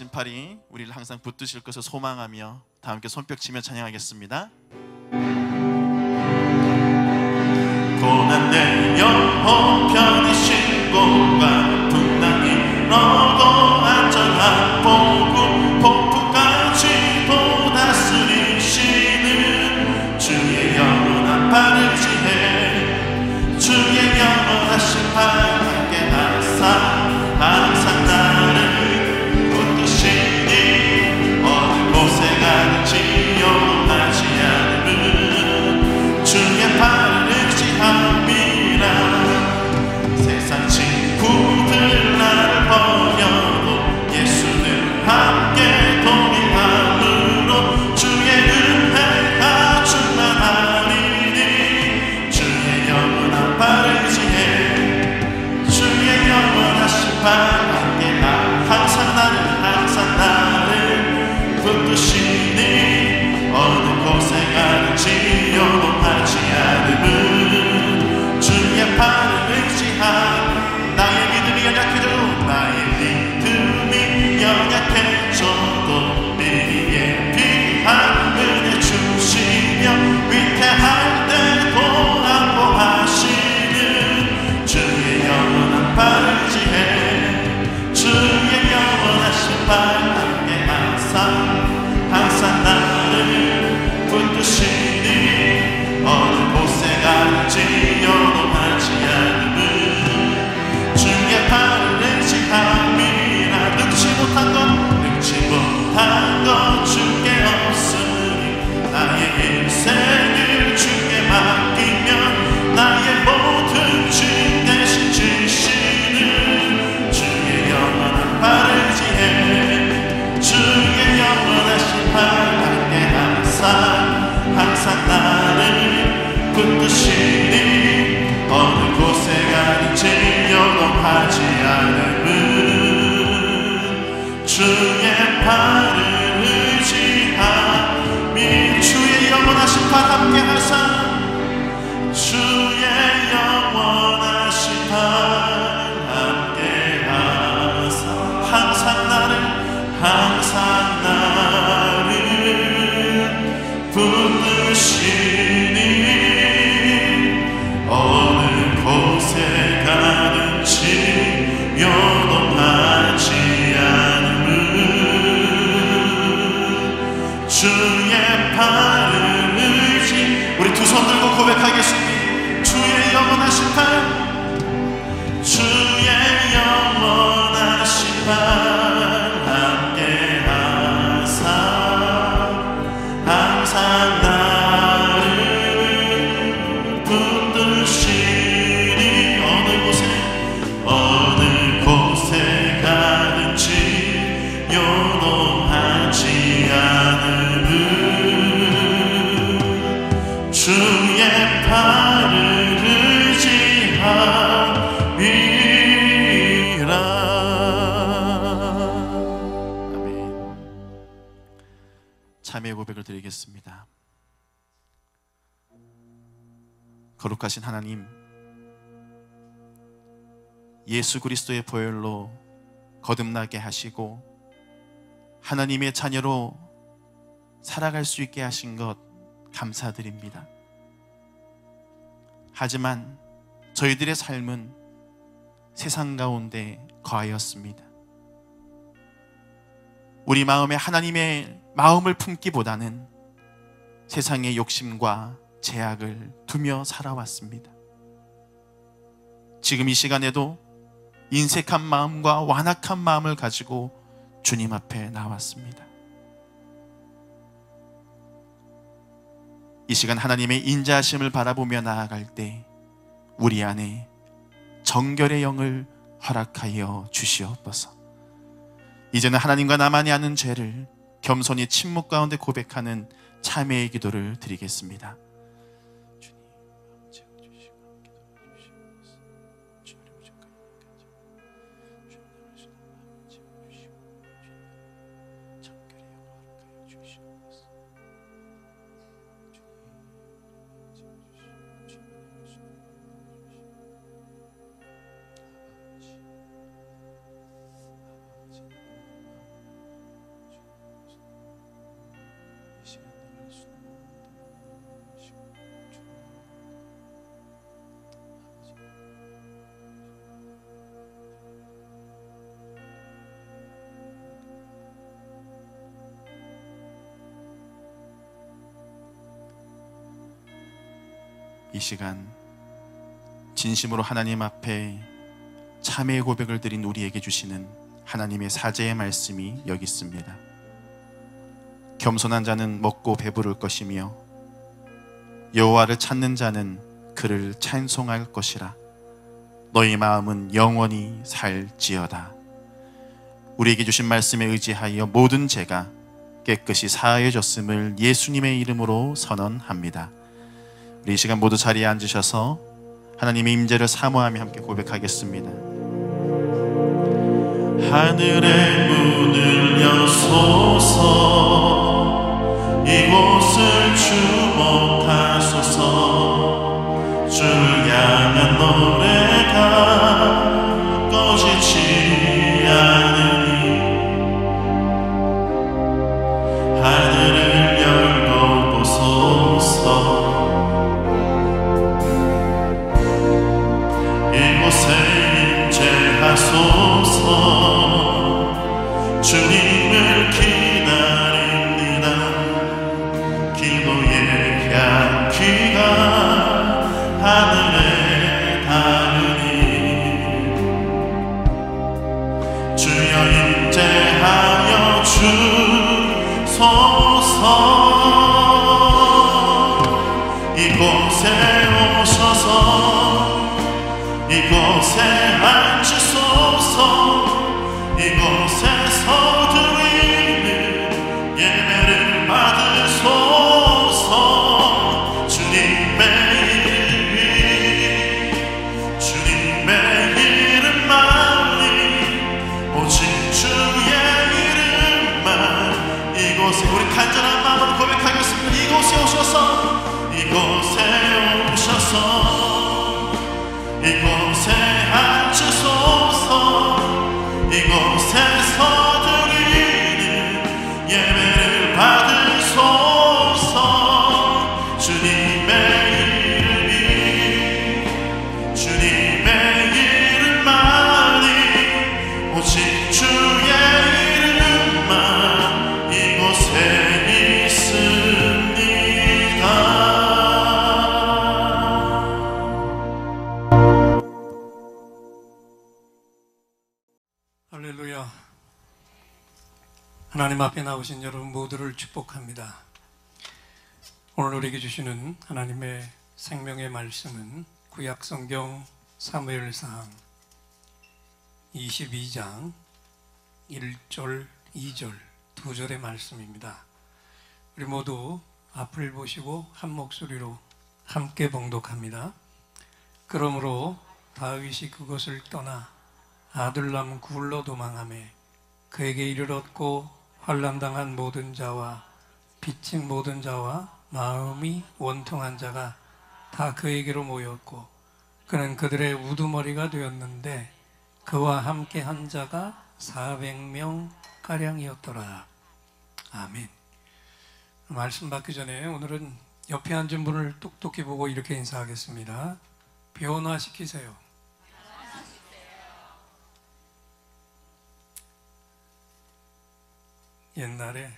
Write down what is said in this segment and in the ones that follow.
거룩하신 팔이 우리를 항상 붙드실 것을 소망하며 다 함께 손뼉치며 찬양하겠습니다. 고난의 영혼 편이신 곳과 풍랑이 너도 안전한 복음 폭풍까지도 다스리시는 주의 영원한 팔을 지혜 주의 영원하신 팔 함께 하사 항상 나를 붙드시니 어느 곳에 가든지 요동하지 않음은 주의 팔을 의지함이라. 세상 친구들 나를 버려도 예수는 함께 동행함으로 주의 은혜가 충만하리니 주의 영원한 팔을 지혜 주의 영원하신 팔 함께 항상 나를 붙드시니 어느 곳에 가든지 요동하지 않음은 주의 팔을 의지한. 나의 믿음이 연약해져도 미리에 귀한 은혜 주시며 위태할 때도 안보하시는 주의 영원한 팔을 지혜 주의 영원하신 팔 함께 항상 나를 붙드시니 어느 곳에 가든지 요동하지 않음은 주의 팔을 의지함이라. 능치 못한 것 주께 없으니 나의 인생을 주께 맡기면 나의 모든 짐 대신 지시는 주의 영원한 팔을 지혜 주의 영원하신 팔 함께 항상 나를 붙드시니 어느 곳에 가든지 요동하지 않음은 주의 팔을 의지함이. 주의 영원하신 팔 함께 하사 주의 영원하신 팔 함께 하사 항상 나를 붙드시니 어느 곳에 가든지 요동하지 않음은 주의 팔을 의지. 우리 두 손 들고 고백하겠습니다. 주의 영원하신 팔 주의 영원하신 팔 함께 하사 항상 나를 붙드시니 어느 곳에 가든지 요동하지 않음은 주의 팔을 의지함이라. 아멘. 참회의 고백을 드리겠습니다. 거룩하신 하나님, 예수 그리스도의 보혈로 거듭나게 하시고 하나님의 자녀로 살아갈 수 있게 하신 것 감사드립니다. 하지만 저희들의 삶은 세상 가운데 거하였습니다. 우리 마음에 하나님의 마음을 품기보다는 세상의 욕심과 제약을 두며 살아왔습니다. 지금 이 시간에도 인색한 마음과 완악한 마음을 가지고 주님 앞에 나왔습니다. 이 시간 하나님의 인자하심을 바라보며 나아갈 때 우리 안에 정결의 영을 허락하여 주시옵소서. 이제는 하나님과 나만이 아는 죄를 겸손히 침묵 가운데 고백하는 참회의 기도를 드리겠습니다. 시간 진심으로 하나님 앞에 참회의 고백을 드린 우리에게 주시는 하나님의 사제의 말씀이 여기 있습니다. 겸손한 자는 먹고 배부를 것이며 여호와를 찾는 자는 그를 찬송할 것이라. 너희 마음은 영원히 살지어다. 우리에게 주신 말씀에 의지하여 모든 죄가 깨끗이 사해졌음을 예수님의 이름으로 선언합니다. 우리 이 시간 모두 자리에 앉으셔서 하나님의 임재를 사모하며 함께 고백하겠습니다. 하늘의 문을 여소서, 이곳을 주목하소서. 주를 향한 노래가 꺼지지 않으니 하늘을 열고 보소서. 이곳에 임재하소서. 주님을 기다립니다. 기도의 향기가 하늘에 닿으니 주여 임재하여 주소서. 이곳에 오셔서 이곳에 앉으소서. 이곳에서 드리는 예배를 받으소서. 주님의 이름만이, 오직 주의 이름만. 이곳에 우리 간절한 마음으로 고백하겠습니다. 이곳에 오셔서 이곳에 앉으소서. 이곳에서 드리는 예배를 받으소서. 주님의 이름만이, 오직 주의 이름만 이곳에 있습니다. 할렐루야. 하나님 앞에 나오신 여러분 모두를 축복합니다. 오늘 우리에게 주시는 하나님의 생명의 말씀은 구약성경 사무엘상 22장 1절, 2절 두 절의 말씀입니다. 우리 모두 앞을 보시고 한 목소리로 함께 봉독합니다. 그러므로 다윗이 그것을 떠나 아둘람 굴로 도망하매 그에게 이르렀고, 환난당한 모든 자와 빚진 모든 자와 마음이 원통한 자가 다 그에게로 모였고, 그는 그들의 우두머리가 되었는데 그와 함께 한 자가 400명 가량이었더라. 아멘. 말씀 받기 전에 오늘은 옆에 앉은 분을 똑똑히 보고 이렇게 인사하겠습니다. 변화시키세요. 옛날에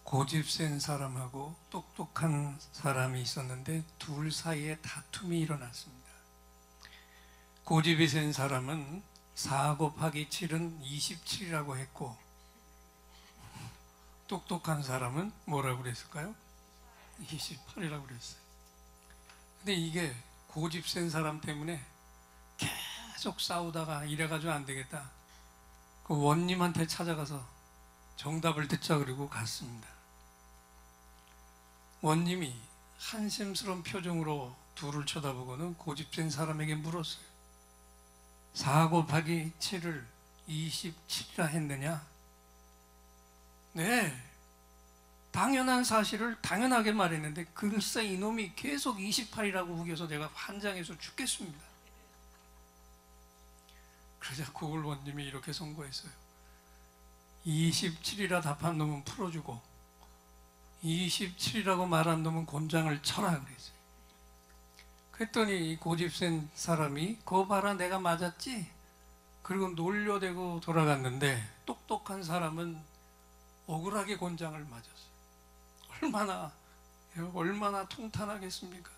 고집센 사람하고 똑똑한 사람이 있었는데 둘 사이에 다툼이 일어났습니다. 고집이 센 사람은 4 곱하기 7은 27이라고 했고, 똑똑한 사람은 뭐라고 그랬을까요? 28이라고 그랬어요. 근데 이게 고집센 사람 때문에 계속 싸우다가 이래가지고 안 되겠다, 그 원님한테 찾아가서 정답을 듣자 그러고 갔습니다. 원님이 한심스러운 표정으로 둘을 쳐다보고는 고집센 사람에게 물었어요. 4 곱하기 7을 27이라 했느냐? 네, 당연한 사실을 당연하게 말했는데 글쎄 이놈이 계속 28이라고 우겨서 내가 환장해서 죽겠습니다. 그러자 고을 원님이 이렇게 선고했어요. 27이라 답한 놈은 풀어주고 27이라고 말한 놈은 곤장을 쳐라 그랬어요. 그랬더니 고집센 사람이 그거 봐라 내가 맞았지? 그리고 놀려대고 돌아갔는데, 똑똑한 사람은 억울하게 곤장을 맞았어요. 얼마나 통탄하겠습니까?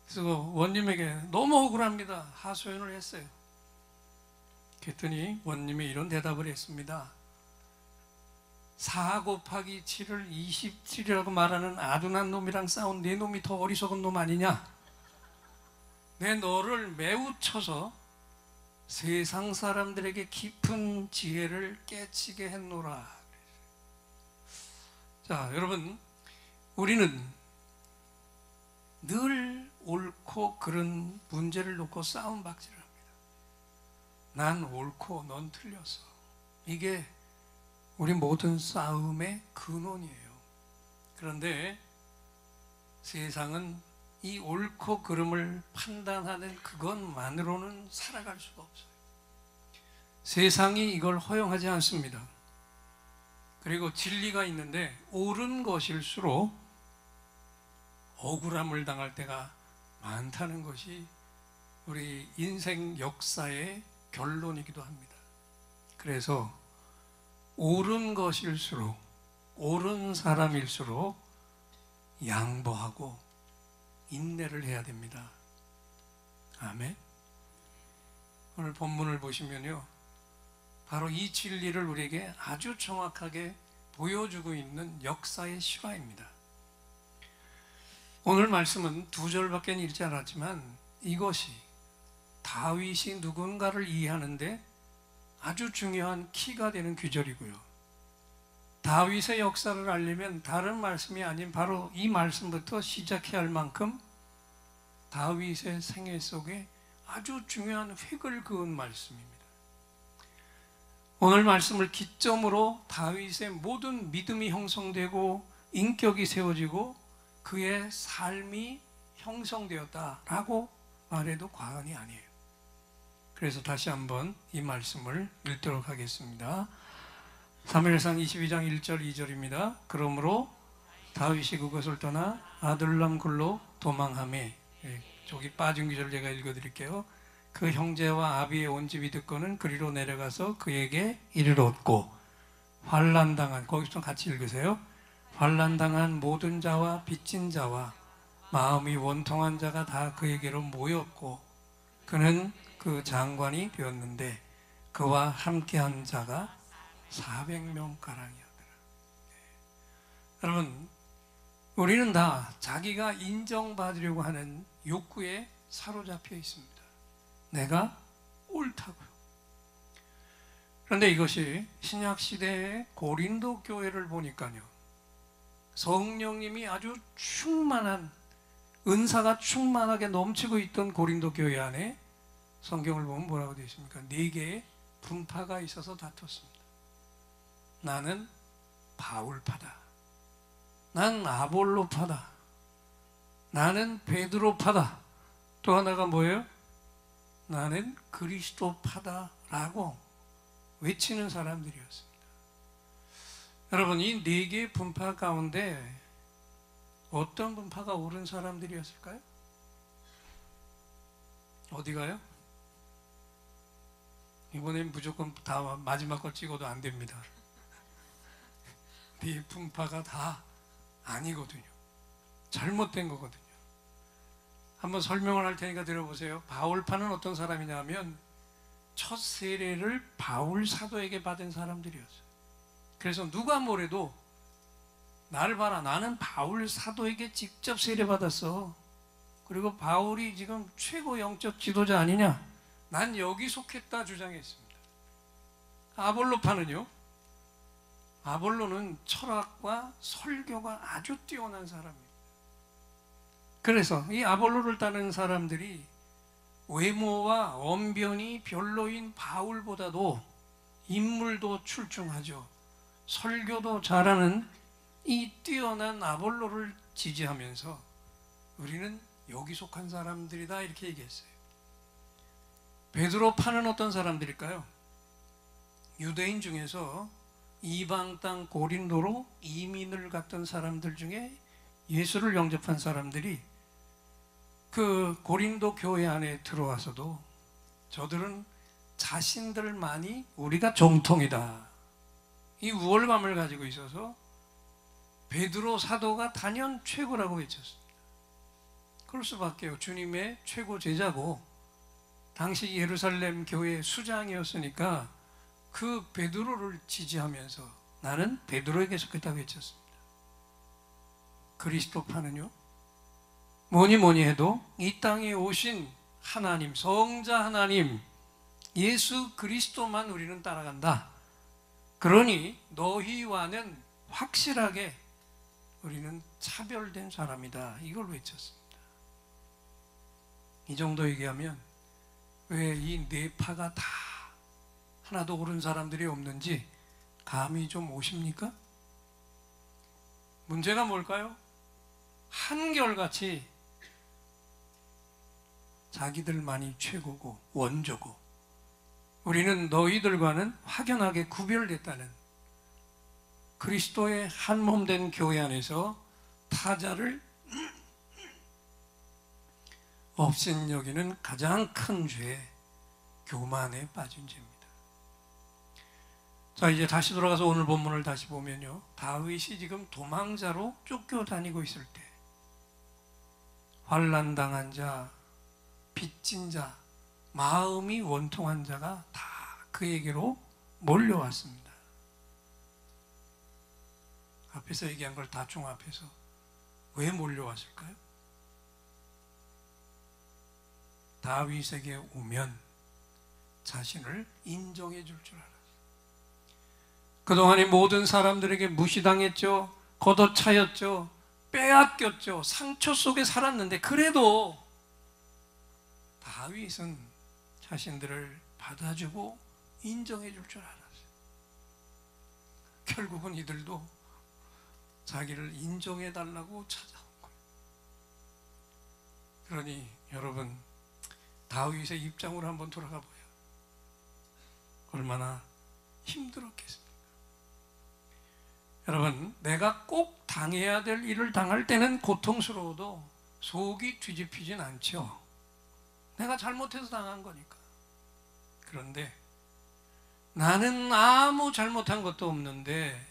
그래서 원님에게 너무 억울합니다. 하소연을 했어요. 그랬더니 원님이 이런 대답을 했습니다. 4 곱하기 7을 27이라고 말하는 아둔한 놈이랑 싸운 네 놈이 더 어리석은 놈 아니냐? 내 너를 매우 쳐서 세상 사람들에게 깊은 지혜를 깨치게 했노라. 자, 여러분, 우리는 늘 옳고 그른 문제를 놓고 싸움박질을 합니다. 난 옳고 넌 틀렸어. 이게 우리 모든 싸움의 근원이에요. 그런데 세상은 이 옳고 그름을 판단하는 그것만으로는 살아갈 수가 없어요. 세상이 이걸 허용하지 않습니다. 그리고 진리가 있는데 옳은 것일수록 억울함을 당할 때가 많다는 것이 우리 인생 역사의 결론이기도 합니다. 그래서 옳은 것일수록, 옳은 사람일수록 양보하고 인내를 해야 됩니다. 아멘. 오늘 본문을 보시면요, 바로 이 진리를 우리에게 아주 정확하게 보여주고 있는 역사의 실화입니다. 오늘 말씀은 2절밖에 읽지 않았지만 이것이 다윗이 누군가를 이해하는데 아주 중요한 키가 되는 규절이고요. 다윗의 역사를 알려면 다른 말씀이 아닌 바로 이 말씀부터 시작해야 할 만큼 다윗의 생애 속에 아주 중요한 획을 그은 말씀입니다. 오늘 말씀을 기점으로 다윗의 모든 믿음이 형성되고 인격이 세워지고 그의 삶이 형성되었다라고 말해도 과언이 아니에요. 그래서 다시 한번 이 말씀을 읽도록 하겠습니다. 사무엘상 22장 1절 2절입니다. 그러므로 다윗이 그것을 떠나 아둘람 굴로 도망하매, 저기 빠진 구절 제가 읽어드릴게요. 그 형제와 아비의 온 집이 듣고는 그리로 내려가서 그에게 이를 얻고 환난당한, 거기서 좀 같이 읽으세요. 환난당한 모든 자와 빚진 자와 마음이 원통한 자가 다 그에게로 모였고 그는 그 장관이 되었는데 그와 함께한 자가 400명가량이었더라. 여러분, 우리는 다 자기가 인정받으려고 하는 욕구에 사로잡혀 있습니다. 내가 옳다고요. 그런데 이것이 신약시대의 고린도 교회를 보니까요, 성령님이 아주 충만한, 은사가 충만하게 넘치고 있던 고린도 교회 안에 성경을 보면 뭐라고 되어 있습니까? 4개의 분파가 있어서 다퉜습니다. 나는 바울파다. 난 아볼로파다. 나는 베드로파다. 또 하나가 뭐예요? 나는 그리스도파다라고 외치는 사람들이었습니다. 여러분, 이 4개의 분파 가운데 어떤 분파가 옳은 사람들이었을까요? 어디가요? 이번엔 무조건 다 마지막 걸 찍어도 안 됩니다. 4 분파가 다 아니거든요. 잘못된 거거든요. 한번 설명을 할 테니까 들어보세요. 바울파는 어떤 사람이냐면 첫 세례를 바울 사도에게 받은 사람들이었어요. 그래서 누가 뭐래도 나를 봐라, 나는 바울 사도에게 직접 세례받았어. 그리고 바울이 지금 최고 영적 지도자 아니냐? 난 여기 속했다 주장했습니다. 아볼로파는요, 아볼로는 철학과 설교가 아주 뛰어난 사람입니다. 그래서 이 아볼로를 따르는 사람들이 외모와 언변이 별로인 바울보다도 인물도 출중하죠. 설교도 잘하는 이 뛰어난 아볼로를 지지하면서 우리는 여기 속한 사람들이다 이렇게 얘기했어요. 베드로파는 어떤 사람들일까요? 유대인 중에서 이방 땅 고린도로 이민을 갔던 사람들 중에 예수를 영접한 사람들이 그 고린도 교회 안에 들어와서도 저들은 자신들만이 우리가 정통이다, 이 우월감을 가지고 있어서 베드로 사도가 단연 최고라고 외쳤습니다. 그럴 수밖에요. 주님의 최고 제자고 당시 예루살렘 교회 수장이었으니까 그 베드로를 지지하면서 나는 베드로에게 속했다고 외쳤습니다. 그리스도파는요, 뭐니 해도 이 땅에 오신 하나님, 성자 하나님 예수 그리스도만 우리는 따라간다. 그러니 너희와는 확실하게 우리는 차별된 사람이다. 이걸 외쳤습니다. 이 정도 얘기하면 왜 이 네 파가 다 하나도 옳은 사람들이 없는지 감이 좀 오십니까? 문제가 뭘까요? 한결같이 자기들만이 최고고 원조고 우리는 너희들과는 확연하게 구별됐다는 그리스도의 한 몸 된 교회 안에서 타자를 없앤 여기는 가장 큰 죄, 교만에 빠진 죄입니다. 자, 이제 다시 돌아가서 오늘 본문을 다시 보면요, 다윗이 지금 도망자로 쫓겨다니고 있을 때 환난당한 자, 빚진 자, 마음이 원통한 자가 다 그에게로 몰려왔습니다. 앞에서 얘기한 걸 다 종합해서 왜 몰려왔을까요? 다윗에게 오면 자신을 인정해 줄 줄 알았어요. 그동안에 모든 사람들에게 무시당했죠. 걷어차였죠. 빼앗겼죠. 상처 속에 살았는데 그래도 다윗은 자신들을 받아주고 인정해 줄 줄 알았어요. 결국은 이들도 자기를 인정해 달라고 찾아온 거예요. 그러니 여러분, 다윗의 입장으로 한번 돌아가 보여. 얼마나 힘들었겠습니까? 여러분, 내가 꼭 당해야 될 일을 당할 때는 고통스러워도 속이 뒤집히진 않죠. 내가 잘못해서 당한 거니까. 그런데 나는 아무 잘못한 것도 없는데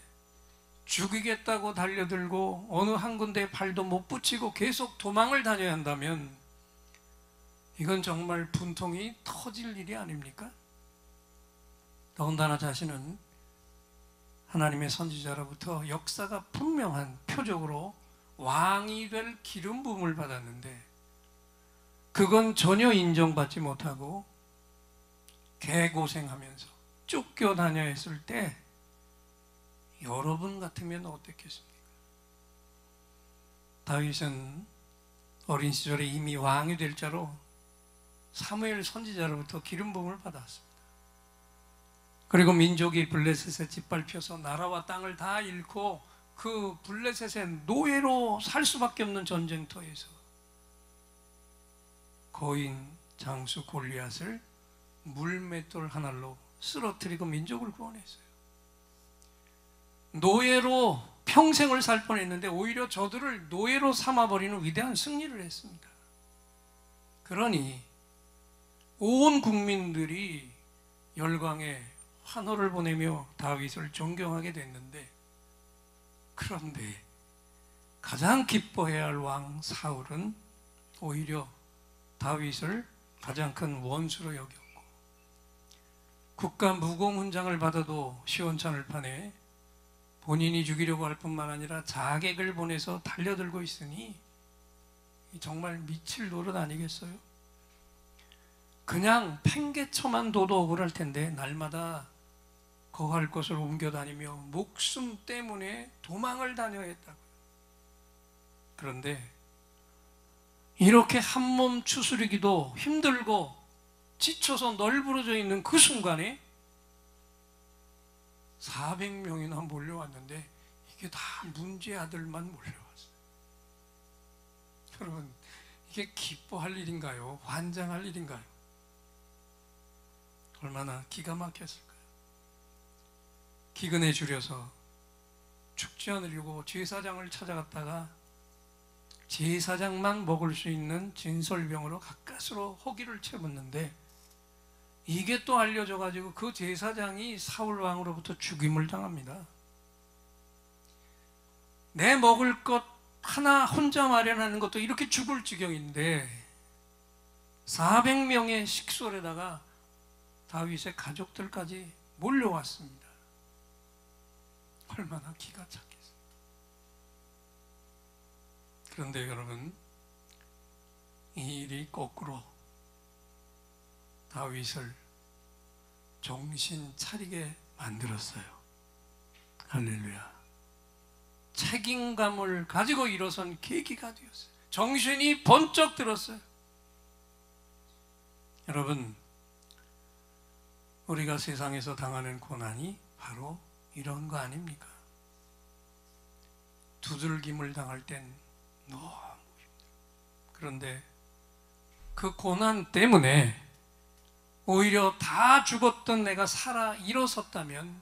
죽이겠다고 달려들고 어느 한 군데에 발도 못 붙이고 계속 도망을 다녀야 한다면 이건 정말 분통이 터질 일이 아닙니까? 더군다나 자신은 하나님의 선지자로부터 역사가 분명한 표적으로 왕이 될 기름 부음을 받았는데 그건 전혀 인정받지 못하고 개고생하면서 쫓겨다녀야 했을 때 여러분 같으면 어땠겠습니까? 다윗은 어린 시절에 이미 왕이 될 자로 사무엘 선지자로부터 기름 부음을 받았습니다. 그리고 민족이 블레셋에 짓밟혀서 나라와 땅을 다 잃고 그 블레셋의 노예로 살 수밖에 없는 전쟁터에서 거인 장수 골리앗을 물맷돌 하나로 쓰러뜨리고 민족을 구원했어요. 노예로 평생을 살 뻔했는데 오히려 저들을 노예로 삼아버리는 위대한 승리를 했습니다. 그러니 온 국민들이 열광에 환호를 보내며 다윗을 존경하게 됐는데, 그런데 가장 기뻐해야 할 왕 사울은 오히려 다윗을 가장 큰 원수로 여겼고 국가 무공훈장을 받아도 시원찮을 판에 본인이 죽이려고 할 뿐만 아니라 자객을 보내서 달려들고 있으니 정말 미칠 노릇 아니겠어요? 그냥 팽개쳐만 둬도 억울할 텐데 날마다 거할 곳을 옮겨다니며 목숨 때문에 도망을 다녀야 했다고요. 그런데 이렇게 한몸 추스리기도 힘들고 지쳐서 널브러져 있는 그 순간에 400명이나 몰려왔는데 이게 다 문제 아들만 몰려왔어요. 여러분, 이게 기뻐할 일인가요? 환장할 일인가요? 얼마나 기가 막혔을까요? 기근에 줄여서 죽지 않으려고 제사장을 찾아갔다가 제사장만 먹을 수 있는 진설병으로 가까스로 허기를 채웠는데 이게 또 알려져가지고 그 제사장이 사울 왕으로부터 죽임을 당합니다. 내 먹을 것 하나 혼자 마련하는 것도 이렇게 죽을 지경인데 400명의 식솔에다가 다윗의 가족들까지 몰려왔습니다. 얼마나 기가 착했어요. 그런데 여러분, 이 일이 거꾸로 다윗을 정신 차리게 만들었어요. 할렐루야. 책임감을 가지고 일어선 계기가 되었어요. 정신이 번쩍 들었어요. 여러분, 우리가 세상에서 당하는 고난이 바로 이런 거 아닙니까? 두들김을 당할 땐 너무 힘들어요. 그런데 그 고난 때문에 오히려 다 죽었던 내가 살아 일어섰다면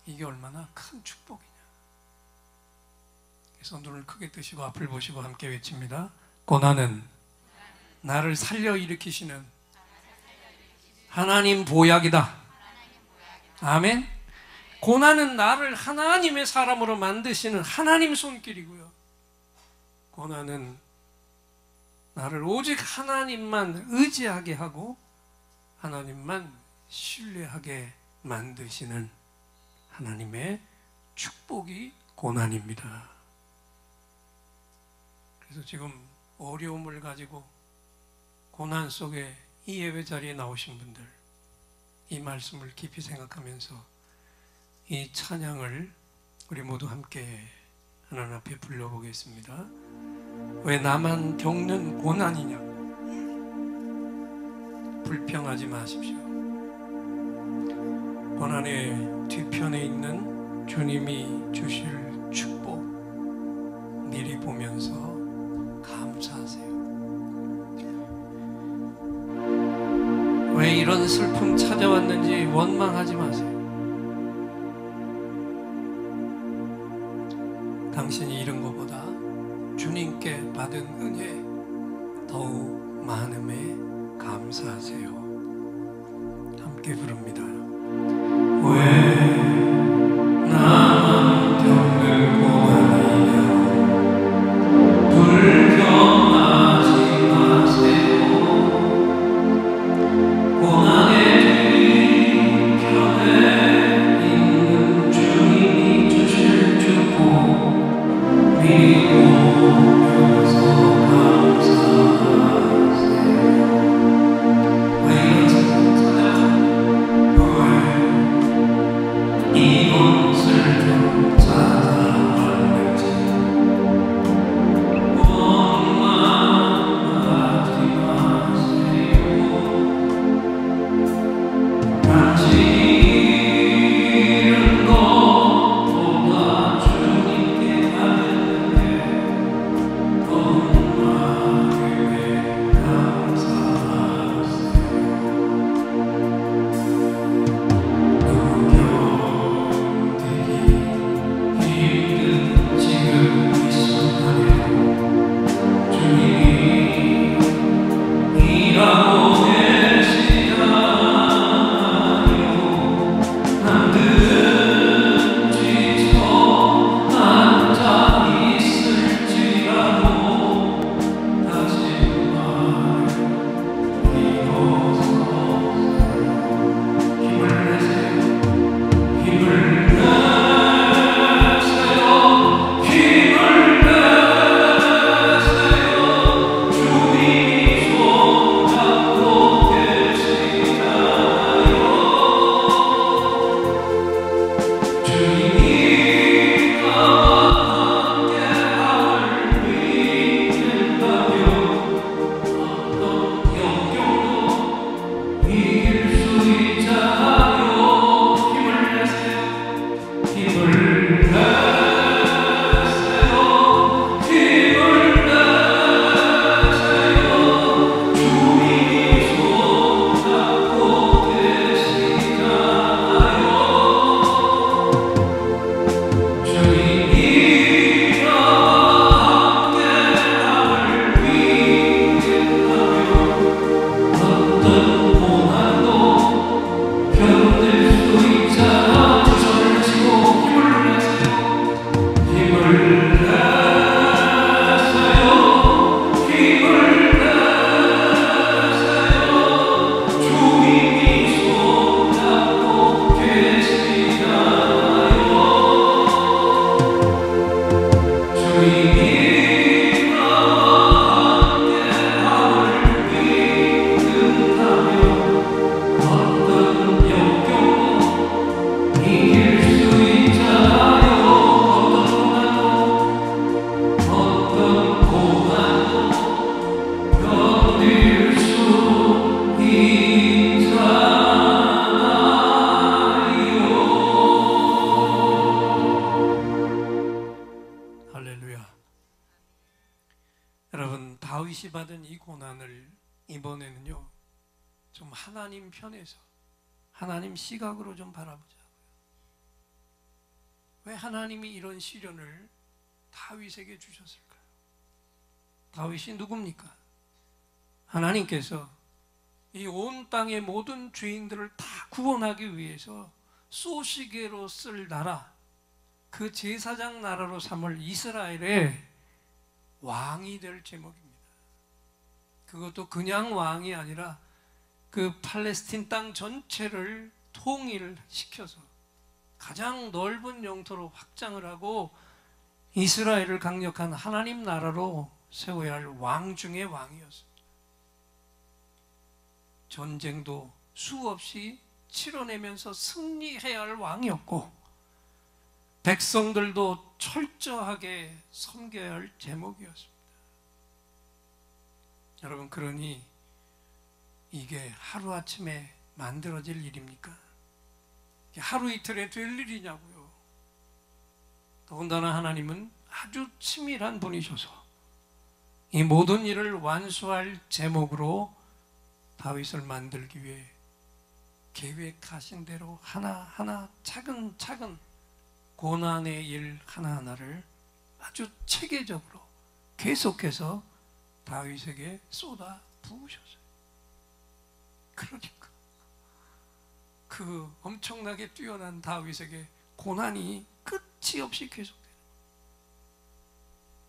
이게 얼마나 큰 축복이냐. 그래서 눈을 크게 뜨시고 앞을 보시고 함께 외칩니다. 고난은 나를 살려 일으키시는 하나님 보약이다. 아멘. 고난은 나를 하나님의 사람으로 만드시는 하나님 손길이고요. 고난은 나를 오직 하나님만 의지하게 하고 하나님만 신뢰하게 만드시는 하나님의 축복이 고난입니다. 그래서 지금 어려움을 가지고 고난 속에 이 예배 자리에 나오신 분들, 이 말씀을 깊이 생각하면서 이 찬양을 우리 모두 함께 하나님 앞에 불러보겠습니다. 왜 나만 겪는 고난이냐? 불평하지 마십시오. 고난의 뒤편에 있는 주님이 주실 축복 미리 보면서 감사하세요. 왜 이런 슬픔 찾아왔는지 원망하지 마세요. 당신이 잃은 것보다 주님께 받은 은혜 더욱 많음에 감사하세요. 함께 부릅니다. 왜 나만 겪는 고난이냐? 불평하지 마세요. 고난의 뒤편에 있는 주님이 주실 축복 미리 보면서 감사하세요. 왜 이런 오늘 이번에는요, 좀 하나님 편에서 하나님 시각으로 좀 바라보자고요. 왜 하나님이 이런 시련을 다윗에게 주셨을까요? 다윗이 누굽니까? 하나님께서 이 온 땅의 모든 죄인들을 다 구원하기 위해서 쏘시개로 쓸 나라, 그 제사장 나라로 삼을 이스라엘의 왕이 될 제목입니다. 그것도 그냥 왕이 아니라 그 팔레스틴 땅 전체를 통일시켜서 가장 넓은 영토로 확장을 하고 이스라엘을 강력한 하나님 나라로 세워야 할 왕 중의 왕이었습니다. 전쟁도 수없이 치러내면서 승리해야 할 왕이었고, 백성들도 철저하게 섬겨야 할 제목이었습니다. 여러분, 그러니 이게 하루아침에 만들어질 일입니까? 하루 이틀에 될 일이냐고요. 더군다나 하나님은 아주 치밀한 분이셔서 이 모든 일을 완수할 제목으로 다윗을 만들기 위해 계획하신 대로 하나하나 차근차근 고난의 일 하나하나를 아주 체계적으로 계속해서 다윗에게 쏟아 부으셨어요. 그러니까 그 엄청나게 뛰어난 다윗에게 고난이 끝이 없이 계속돼요.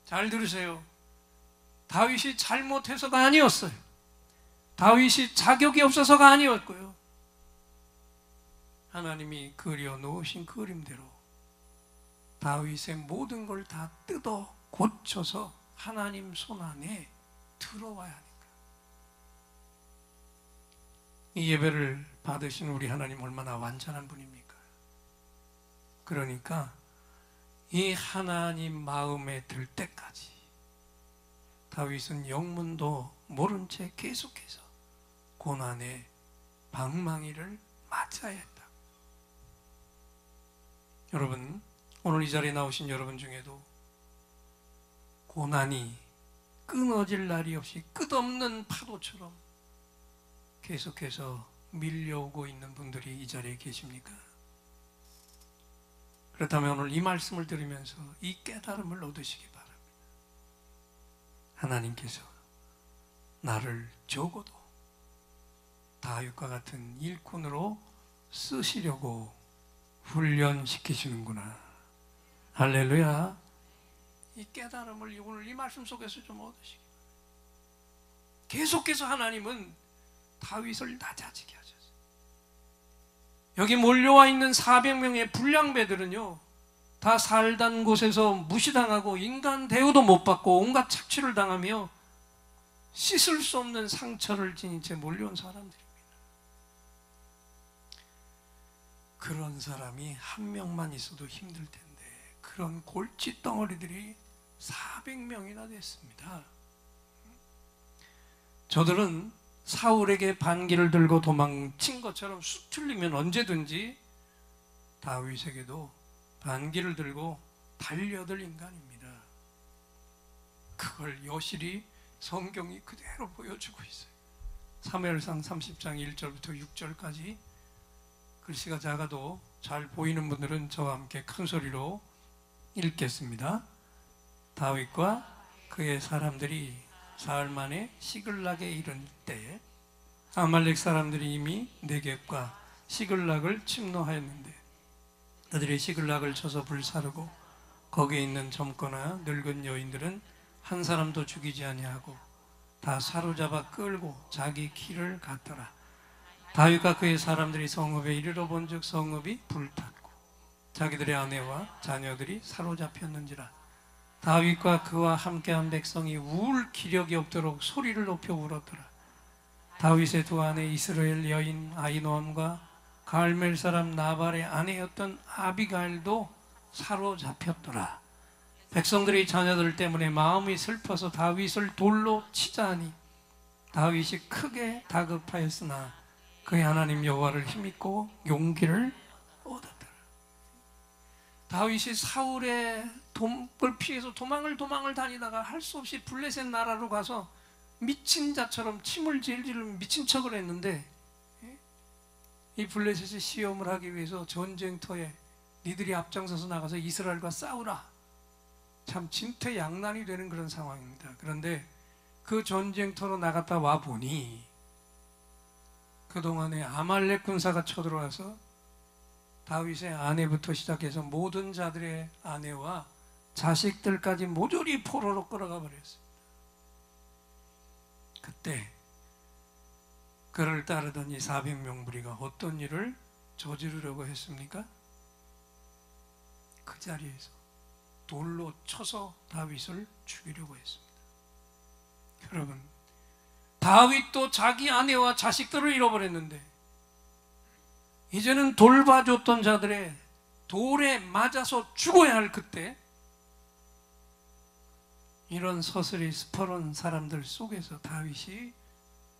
잘 들으세요. 다윗이 잘못해서가 아니었어요. 다윗이 자격이 없어서가 아니었고요. 하나님이 그려놓으신 그림대로 다윗의 모든 걸 다 뜯어 고쳐서 하나님 손안에 들어와야 하니까. 이 예배를 받으신 우리 하나님 얼마나 완전한 분입니까? 그러니까 이 하나님 마음에 들 때까지 다윗은 영문도 모른 채 계속해서 고난의 방망이를 맞아야 했다. 여러분, 오늘 이 자리에 나오신 여러분 중에도 고난이 끊어질 날이 없이 끝없는 파도처럼 계속해서 밀려오고 있는 분들이 이 자리에 계십니까? 그렇다면 오늘 이 말씀을 들으면서 이 깨달음을 얻으시기 바랍니다. 하나님께서 나를 적어도 다윗과 같은 일꾼으로 쓰시려고 훈련시키시는구나. 할렐루야. 이 깨달음을 오늘 이 말씀 속에서 좀 얻으시기 바랍니다. 계속해서 하나님은 다윗을 낮아지게 하셨어요. 여기 몰려와 있는 400명의 불량배들은요, 다 살던 곳에서 무시당하고 인간 대우도 못 받고 온갖 착취를 당하며 씻을 수 없는 상처를 지닌 채 몰려온 사람들입니다. 그런 사람이 한 명만 있어도 힘들 텐데 그런 골칫 덩어리들이 400명이나 됐습니다. 저들은 사울에게 반기를 들고 도망친 것처럼 수틀리면 언제든지 다윗에게도 반기를 들고 달려들 인간입니다. 그걸 여실히 성경이 그대로 보여주고 있어요. 사무엘상 30장 1절부터 6절까지 글씨가 작아도 잘 보이는 분들은 저와 함께 큰 소리로 읽겠습니다. 다윗과 그의 사람들이 사흘 만에 시글락에 이른 때 아말렉 사람들이 이미 네겝과 시글락을 침노하였는데 그들이 시글락을 쳐서 불사르고 거기에 있는 젊거나 늙은 여인들은 한 사람도 죽이지 아니하고 다 사로잡아 끌고 자기 길을 갔더라. 다윗과 그의 사람들이 성읍에 이르러 본즉 성읍이 불탔고 자기들의 아내와 자녀들이 사로잡혔는지라. 다윗과 그와 함께한 백성이 울 기력이 없도록 소리를 높여 울었더라. 다윗의 두 아내 이스라엘 여인 아히노암과 갈멜 사람 나발의 아내였던 아비가일도 사로잡혔더라. 백성들이 자녀들 때문에 마음이 슬퍼서 다윗을 돌로 치자 하니 다윗이 크게 다급하였으나 그의 하나님 여호와를 힘입고 용기를 얻었더라. 다윗이 사울의 돕을 피해서 도망을 다니다가 할 수 없이 블레셋 나라로 가서 미친 자처럼 침을 질질 미친 척을 했는데, 이 블레셋이 시험을 하기 위해서 전쟁터에 니들이 앞장서서 나가서 이스라엘과 싸우라, 참 진퇴양난이 되는 그런 상황입니다. 그런데 그 전쟁터로 나갔다 와 보니 그동안에 아말렉 군사가 쳐들어와서 다윗의 아내부터 시작해서 모든 자들의 아내와 자식들까지 모조리 포로로 끌어가 버렸습니다. 그때 그를 따르던 이 400명 무리가 어떤 일을 저지르려고 했습니까? 그 자리에서 돌로 쳐서 다윗을 죽이려고 했습니다. 여러분, 다윗도 자기 아내와 자식들을 잃어버렸는데 이제는 돌봐줬던 자들의 돌에 맞아서 죽어야 할 그때, 이런 서슬이 스퍼런 사람들 속에서 다윗이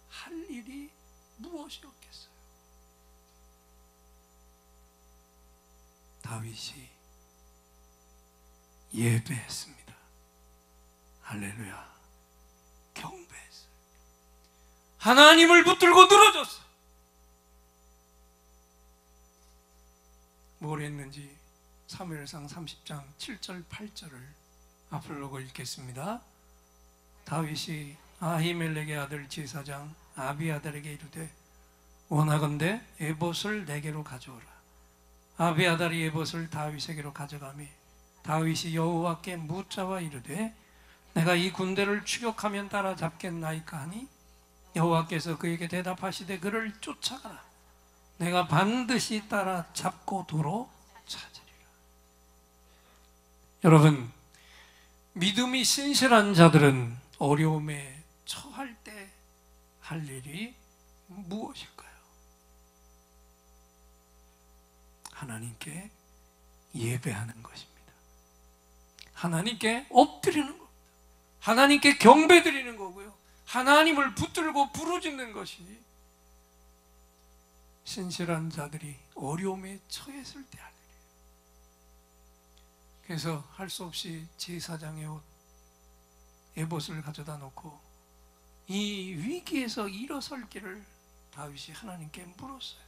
할 일이 무엇이었겠어요? 다윗이 예배했습니다. 할렐루야. 경배했어요. 하나님을 붙들고 늘어졌어요. 뭘 했는지 사무엘상 30장 7절 8절을 앞으로 읽겠습니다. 다윗이 아히멜렉의 아들 제사장 아비아달에게 이르되 원하건대 에봇을 내게로 가져오라. 아비아달이 에봇을 다윗에게로 가져가매 다윗이 여호와께 묻자와 이르되 내가 이 군대를 추격하면 따라잡겠나이까 하니 여호와께서 그에게 대답하시되 그를 쫓아가라. 내가 반드시 따라잡고 도로 찾으리라. 여러분, 믿음이 신실한 자들은 어려움에 처할 때 할 일이 무엇일까요? 하나님께 예배하는 것입니다. 하나님께 엎드리는 겁니다. 하나님께 경배드리는 거고요. 하나님을 붙들고 부르짖는 것이 신실한 자들이 어려움에 처했을 때 할 일이에요. 그래서 할 수 없이 제사장의 옷 에봇을 가져다 놓고 이 위기에서 일어설 길을 다윗이 하나님께 물었어요.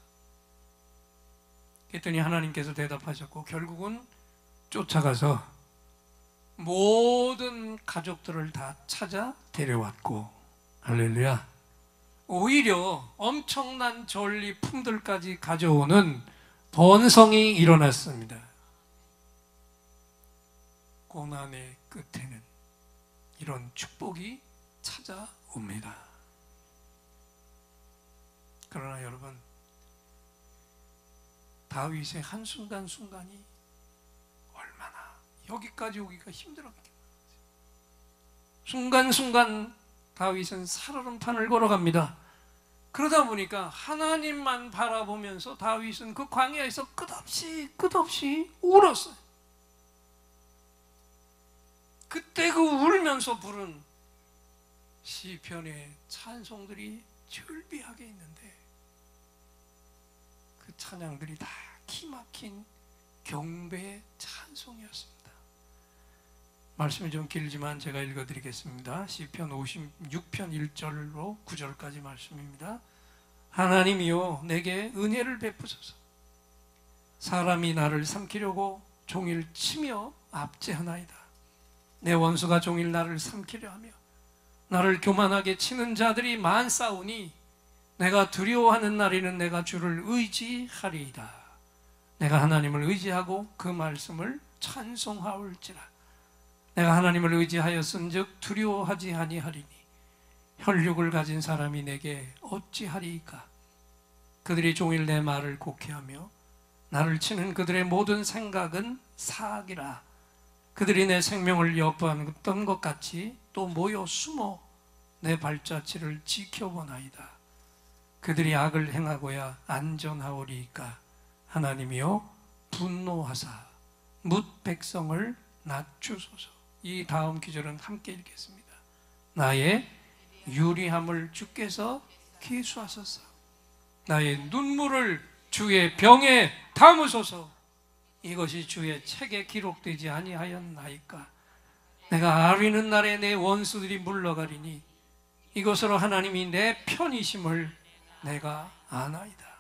그랬더니 하나님께서 대답하셨고 결국은 쫓아가서 모든 가족들을 다 찾아 데려왔고, 할렐루야, 오히려 엄청난 전리품들까지 가져오는 번성이 일어났습니다. 고난의 끝에는 이런 축복이 찾아옵니다. 그러나 여러분, 다윗의 한순간순간이 얼마나 여기까지 오기가 힘들었겠어요. 순간순간 다윗은 살얼음판을 걸어갑니다. 그러다 보니까 하나님만 바라보면서 다윗은 그 광야에서 끝없이 울었어요. 그때 그 울면서 부른 시편의 찬송들이 즐비하게 있는데 그 찬양들이 다 기막힌 경배의 찬송이었습니다. 말씀이 좀 길지만 제가 읽어드리겠습니다. 시편 56편 1절로 9절까지 말씀입니다. 하나님이여 내게 은혜를 베푸소서. 사람이 나를 삼키려고 종일 치며 압제하나이다. 내 원수가 종일 나를 삼키려 하며 나를 교만하게 치는 자들이 많사오니 내가 두려워하는 날에는 내가 주를 의지하리이다. 내가 하나님을 의지하고 그 말씀을 찬송하올지라. 내가 하나님을 의지하였은즉 두려워하지 아니하리니 혈육을 가진 사람이 내게 어찌하리이까. 그들이 종일 내 말을 곡해하며 나를 치는 그들의 모든 생각은 사악이라. 그들이 내 생명을 엿보았던 것 같이 또 모여 숨어 내 발자취를 지켜보나이다. 그들이 악을 행하고야 안전하오리이까. 하나님이여 분노하사 뭇 백성을 낮추소서. 이 다음 구절은 함께 읽겠습니다. 나의 유리함을 주께서 기수하소서. 나의 눈물을 주의 병에 담으소서. 이것이 주의 책에 기록되지 아니하였나이까. 내가 아뢰는 날에 내 원수들이 물러가리니 이것으로 하나님이 내 편이심을 내가 아나이다.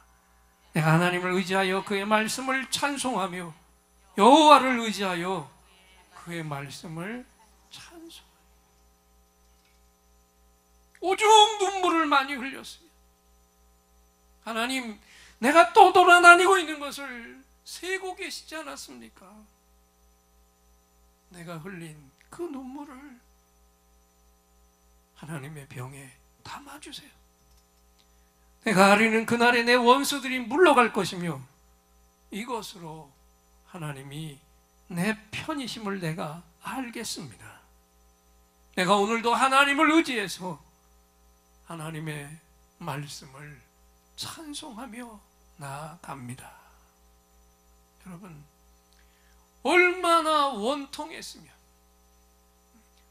내가 하나님을 의지하여 그의 말씀을 찬송하며 여호와를 의지하여 그의 말씀을 찬송하며 오죽 눈물을 많이 흘렸으며 하나님, 내가 또 돌아다니고 있는 것을 세고 계시지 않았습니까? 내가 흘린 그 눈물을 하나님의 병에 담아주세요. 내가 아리는 그날에 내 원수들이 물러갈 것이며 이것으로 하나님이 내 편이심을 내가 알겠습니다. 내가 오늘도 하나님을 의지해서 하나님의 말씀을 찬송하며 나아갑니다. 여러분, 얼마나 원통했으면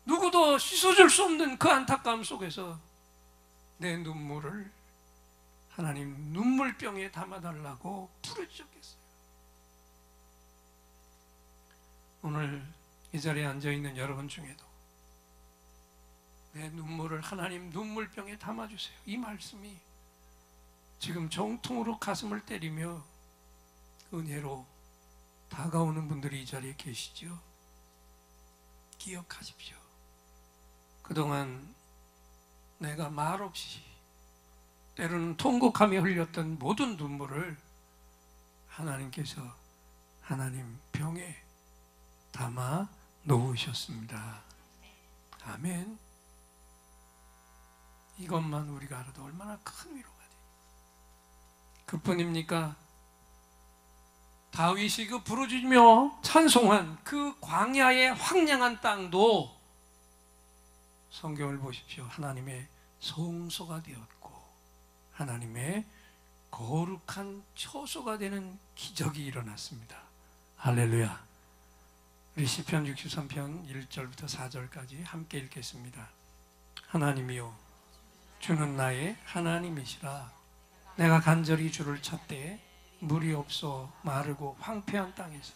누구도 씻어줄 수 없는 그 안타까움 속에서 내 눈물을 하나님 눈물병에 담아달라고 부르짖었겠어요. 오늘 이 자리에 앉아있는 여러분 중에도 내 눈물을 하나님 눈물병에 담아주세요. 이 말씀이 지금 정통으로 가슴을 때리며 은혜로 다가오는 분들이 이 자리에 계시죠. 기억하십시오. 그동안 내가 말없이 때로는 통곡하며 흘렸던 모든 눈물을 하나님께서 하나님 병에 담아 놓으셨습니다. 아멘. 이것만 우리가 알아도 얼마나 큰 위로가 돼요. 그뿐입니까? 다윗이 그 부르짖으며 찬송한 그 광야의 황량한 땅도 성경을 보십시오. 하나님의 성소가 되었고 하나님의 거룩한 처소가 되는 기적이 일어났습니다. 할렐루야. 우리 시편 63편 1절부터 4절까지 함께 읽겠습니다. 하나님이요 주는 나의 하나님이시라. 내가 간절히 주를 찾되 물이 없어 마르고 황폐한 땅에서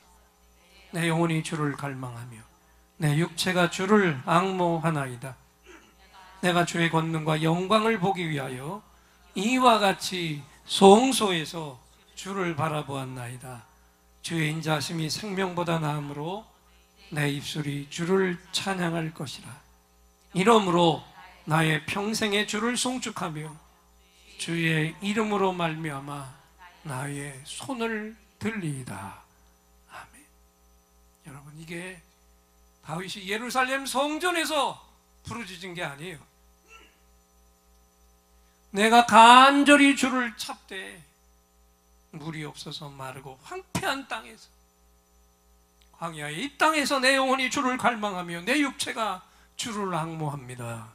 내 영혼이 주를 갈망하며 내 육체가 주를 앙모하나이다. 내가 주의 권능과 영광을 보기 위하여 이와 같이 성소에서 주를 바라보았나이다. 주의 인자하심이 생명보다 나음으로 내 입술이 주를 찬양할 것이라. 이러므로 나의 평생에 주를 송축하며 주의 이름으로 말미암아 나의 손을 들리이다. 아멘. 여러분, 이게 다윗이 예루살렘 성전에서 부르짖은 게 아니에요. 내가 간절히 주를 찾되 물이 없어서 마르고 황폐한 땅에서 광야의 이 땅에서 내 영혼이 주를 갈망하며 내 육체가 주를 앙모합니다.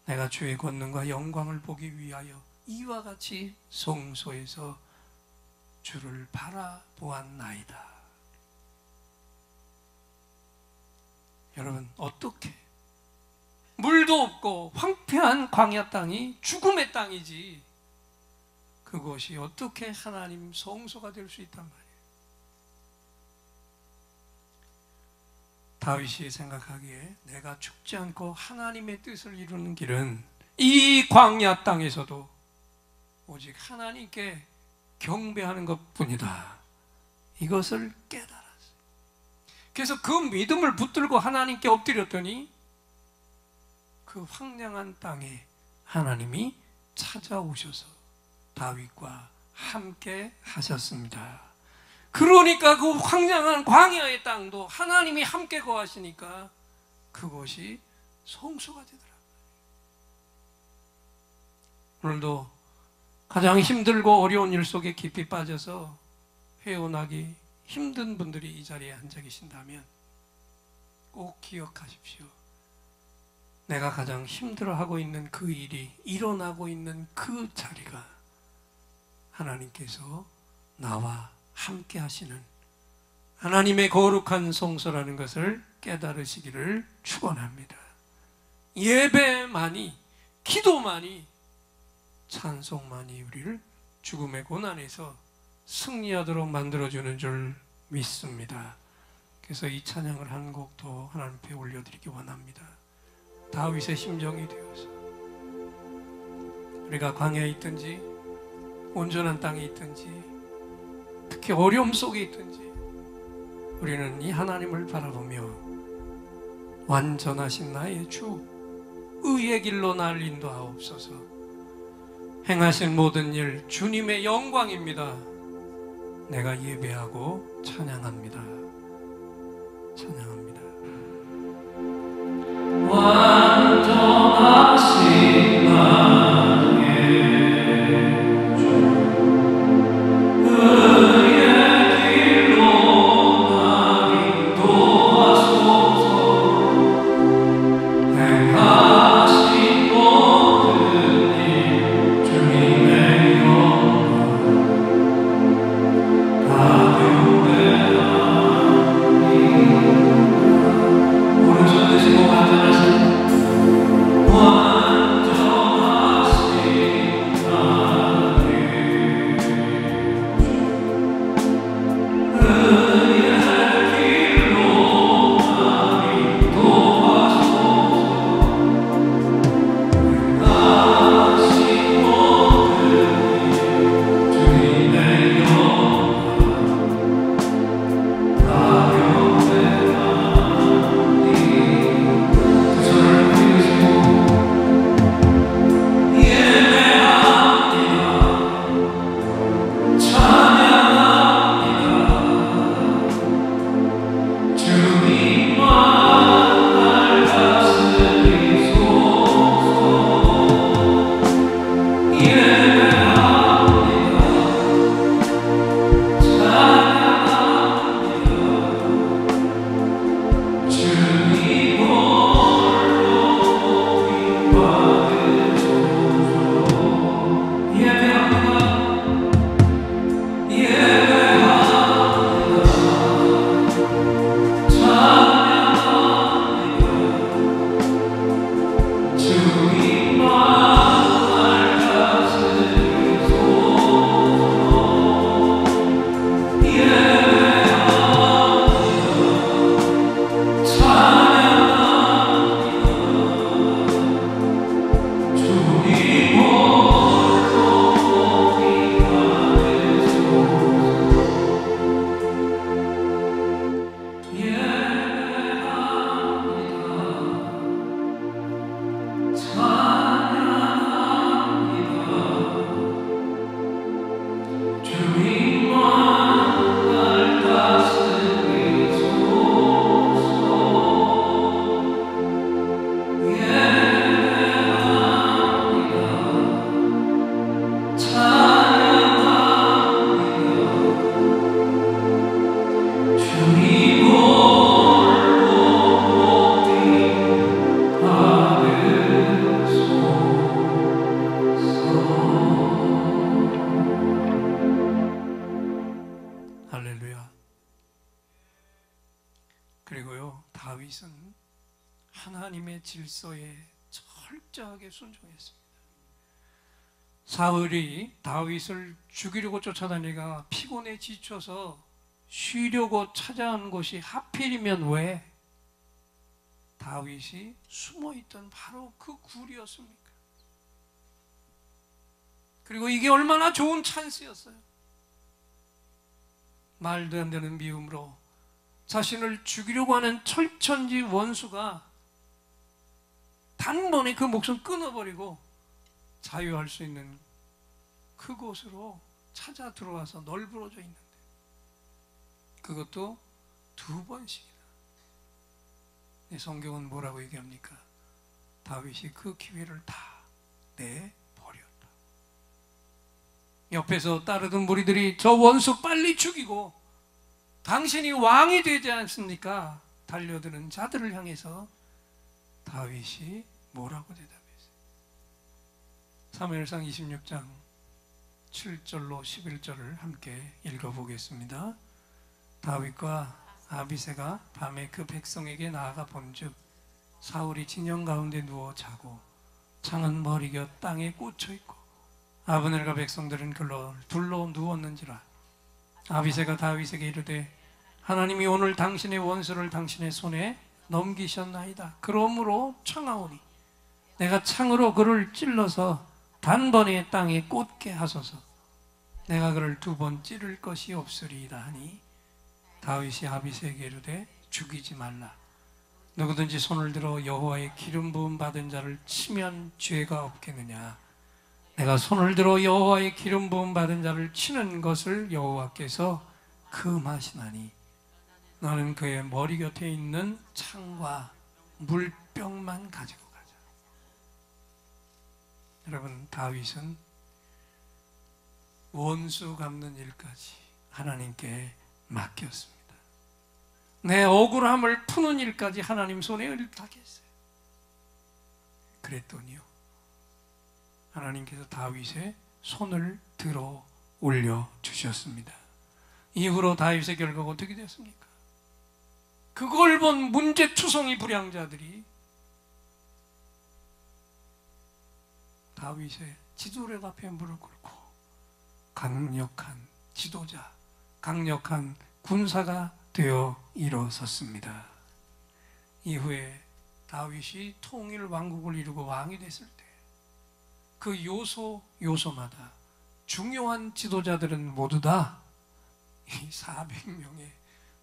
내가 주의 권능과 영광을 보기 위하여 이와 같이 성소에서 주를 바라보았나이다. 여러분, 어떻게 물도 없고 황폐한 광야 땅이 죽음의 땅이지 그것이 어떻게 하나님 성소가 될 수 있단 말이에요. 다윗이 생각하기에 내가 죽지 않고 하나님의 뜻을 이루는 길은 이 광야 땅에서도 오직 하나님께 경배하는 것뿐이다. 이것을 깨달았어요. 그래서 그 믿음을 붙들고 하나님께 엎드렸더니 그 황량한 땅에 하나님이 찾아오셔서 다윗과 함께 하셨습니다. 그러니까 그 황량한 광야의 땅도 하나님이 함께 거하시니까 그것이 성소가 되더라고요. 오늘도 가장 힘들고 어려운 일 속에 깊이 빠져서 헤어나기 힘든 분들이 이 자리에 앉아 계신다면 꼭 기억하십시오. 내가 가장 힘들어하고 있는 그 일이 일어나고 있는 그 자리가 하나님께서 나와 함께 하시는 하나님의 거룩한 성소라는 것을 깨달으시기를 축원합니다. 예배만이, 기도만이, 찬송만이 우리를 죽음의 고난에서 승리하도록 만들어주는 줄 믿습니다. 그래서 이 찬양을 한 곡 더 하나님 앞에 올려드리기 원합니다. 다윗의 심정이 되어서 우리가 광야에 있든지 온전한 땅에 있든지 특히 어려움 속에 있든지 우리는 이 하나님을 바라보며 완전하신 나의 주 의의 길로 날 인도하옵소서. 행하신 모든 일 주님의 영광입니다. 내가 예배하고 찬양합니다. 찬양합니다. 완전하신 나의 주 의의 길로 날 인도하소서. 행하신 모든 일 주님의 영광 다 경배하니. 오른손 드시고 완전하신 다윗은 하나님의 질서에 철저하게 순종했습니다. 사울이 다윗을 죽이려고 쫓아다니다가 피곤에 지쳐서 쉬려고 찾아온 곳이 하필이면 왜 다윗이 숨어있던 바로 그 굴이었습니까? 그리고 이게 얼마나 좋은 찬스였어요. 말도 안 되는 미움으로 자신을 죽이려고 하는 철천지 원수가 단번에 그 목숨 끊어버리고 자유할 수 있는 그곳으로 찾아 들어와서 널브러져 있는데, 그것도 2번씩이나. 성경은 뭐라고 얘기합니까? 다윗이 그 기회를 다 내버렸다. 옆에서 따르던 무리들이 저 원수 빨리 죽이고 당신이 왕이 되지 않습니까? 달려드는 자들을 향해서 다윗이 뭐라고 대답했어요? 사무엘상 26장 7절로 11절을 함께 읽어보겠습니다. 다윗과 아비새가 밤에 그 백성에게 나아가 본즉 사울이 진영 가운데 누워 자고 창은 머리곁 땅에 꽂혀 있고 아브넬과 백성들은 둘러 누웠는지라. 아비새가 다윗에게 이르되 하나님이 오늘 당신의 원수를 당신의 손에 넘기셨나이다. 그러므로 청하오니 내가 창으로 그를 찔러서 단번에 땅에 꽂게 하소서. 내가 그를 2번 찌를 것이 없으리이다 하니 다윗이 아비새에게 이르되 죽이지 말라. 누구든지 손을 들어 여호와의 기름 부음 받은 자를 치면 죄가 없겠느냐. 내가 손을 들어 여호와의 기름 부음 받은 자를 치는 것을 여호와께서 금하시나니 너는 그의 머리 곁에 있는 창과 물병만 가지고 가자. 여러분, 다윗은 원수 갚는 일까지 하나님께 맡겼습니다. 내 억울함을 푸는 일까지 하나님 손에 의탁했어요. 그랬더니요, 하나님께서 다윗의 손을 들어 올려 주셨습니다. 이후로 다윗의 결과가 어떻게 됐습니까? 그걸 본 문제투성이 불량자들이 다윗의 지도력 앞에 무릎 꿇고 강력한 지도자, 강력한 군사가 되어 일어섰습니다. 이후에 다윗이 통일 왕국을 이루고 왕이 됐을 때 그 요소마다 중요한 지도자들은 모두 다 이 400명의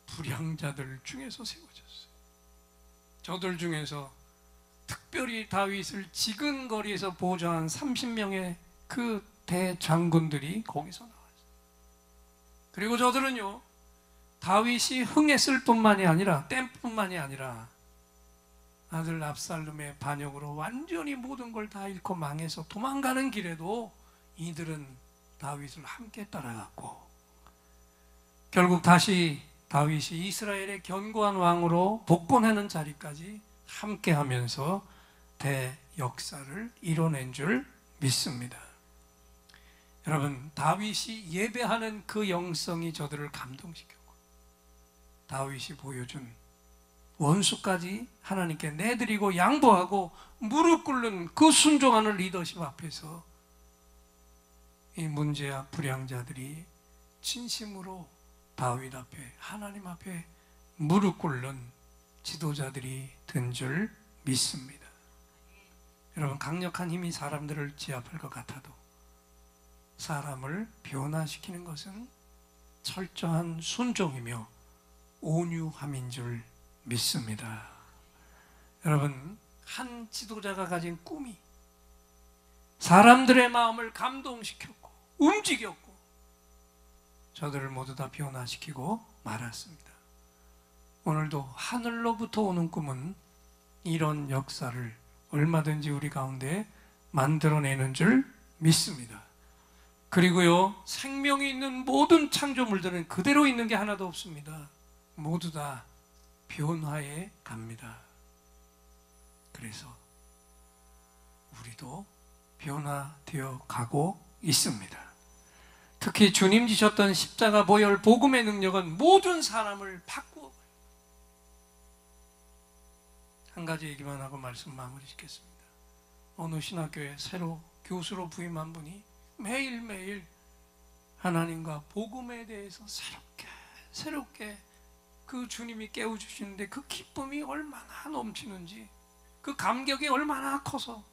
불량자들 중에서 세워졌어요. 저들 중에서 특별히 다윗을 지근거리에서 보좌한 30명의 그 대장군들이 거기서 나왔어요. 그리고 저들은요, 다윗이 흥했을 뿐만이 아니라 땜뿐만이 아니라 아들 압살롬의 반역으로 완전히 모든 걸 다 잃고 망해서 도망가는 길에도 이들은 다윗을 함께 따라갔고, 결국 다시 다윗이 이스라엘의 견고한 왕으로 복권하는 자리까지 함께 하면서 대역사를 이뤄낸 줄 믿습니다. 여러분, 다윗이 예배하는 그 영성이 저들을 감동시켰고, 다윗이 보여준 원수까지 하나님께 내드리고 양보하고 무릎 꿇는 그 순종하는 리더십 앞에서 이 문제와 불량자들이 진심으로 다윗 앞에, 하나님 앞에 무릎 꿇는 지도자들이 된 줄 믿습니다. 여러분, 강력한 힘이 사람들을 제압할 것 같아도 사람을 변화시키는 것은 철저한 순종이며 온유함인 줄 믿습니다. 여러분, 한 지도자가 가진 꿈이 사람들의 마음을 감동시켰고 움직였고 저들을 모두 다 변화시키고 말았습니다. 오늘도 하늘로부터 오는 꿈은 이런 역사를 얼마든지 우리 가운데 만들어내는 줄 믿습니다. 그리고요, 생명이 있는 모든 창조물들은 그대로 있는 게 하나도 없습니다. 모두 다 변화해 갑니다. 그래서 우리도 변화되어 가고 있습니다. 특히 주님 지셨던 십자가 보혈 복음의 능력은 모든 사람을 바꾸어. 한 가지 얘기만 하고 말씀 마무리 짓겠습니다. 어느 신학교에 새로 교수로 부임한 분이 매일매일 하나님과 복음에 대해서 새롭게 그 주님이 깨워주시는데 그 기쁨이 얼마나 넘치는지, 그 감격이 얼마나 커서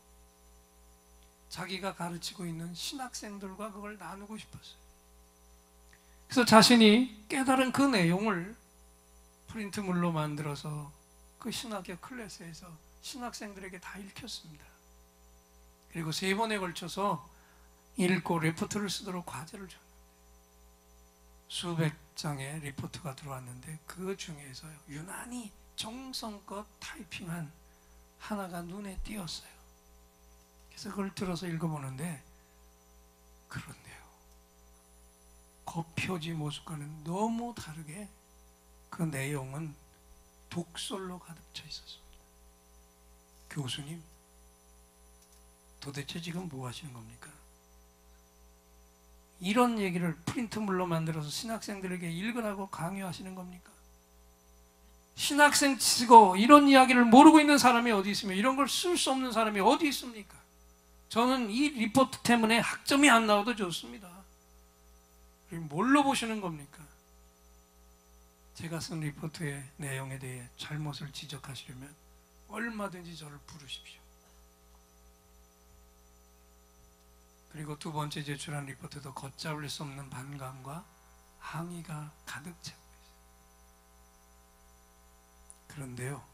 자기가 가르치고 있는 신학생들과 그걸 나누고 싶었어요. 그래서 자신이 깨달은 그 내용을 프린트물로 만들어서 그 신학교 클래스에서 신학생들에게 다 읽혔습니다. 그리고 3번에 걸쳐서 읽고 리포트를 쓰도록 과제를 줬는데 수백 장의 리포트가 들어왔는데 그 중에서 유난히 정성껏 타이핑한 하나가 눈에 띄었어요. 그래서 그걸 들어서 읽어보는데 그렇네요. 겉표지 모습과는 너무 다르게 그 내용은 독설로 가득 차 있었습니다. 교수님, 도대체 지금 뭐 하시는 겁니까? 이런 얘기를 프린트물로 만들어서 신학생들에게 읽으라고 강요하시는 겁니까? 신학생 치고 이런 이야기를 모르고 있는 사람이 어디 있으며 이런 걸 쓸 수 없는 사람이 어디 있습니까? 저는 이 리포트 때문에 학점이 안 나와도 좋습니다. 뭘로 보시는 겁니까? 제가 쓴 리포트의 내용에 대해 잘못을 지적하시려면 얼마든지 저를 부르십시오. 그리고 두 번째 제출한 리포트도 걷잡을 수 없는 반감과 항의가 가득 차고 있어요. 그런데요,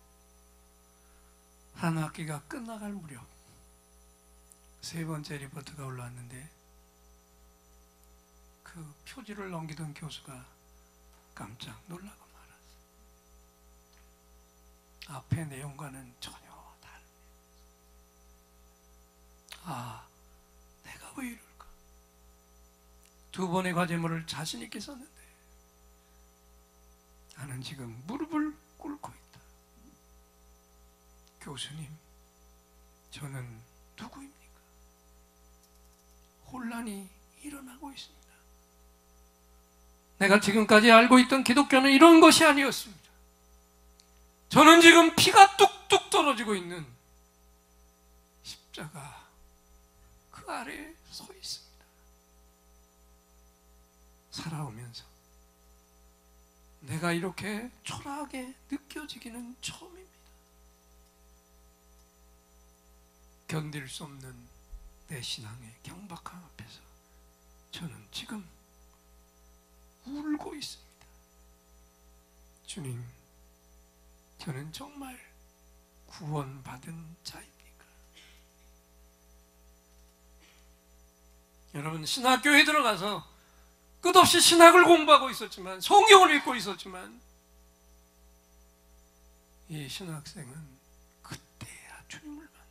한 학기가 끝나갈 무렵 세 번째 리포트가 올라왔는데 그 표지를 넘기던 교수가 깜짝 놀라고 말았어요. 앞의 내용과는 전혀 다르네요. 아, 내가 왜 이럴까? 두 번의 과제물을 자신 있게 썼는데 나는 지금 무릎을 꿇고 있다. 교수님, 저는 누구입니까? 혼란이 일어나고 있습니다. 내가 지금까지 알고 있던 기독교는 이런 것이 아니었습니다. 저는 지금 피가 뚝뚝 떨어지고 있는 십자가 그 아래에 서 있습니다. 살아오면서 내가 이렇게 초라하게 느껴지기는 처음입니다. 견딜 수 없는 내 신앙의 경박함 앞에서 저는 지금 울고 있습니다. 주님, 저는 정말 구원받은 자입니까? 여러분, 신학교에 들어가서 끝없이 신학을 공부하고 있었지만, 성경을 읽고 있었지만, 이 신학생은 그때야 주님을 만나,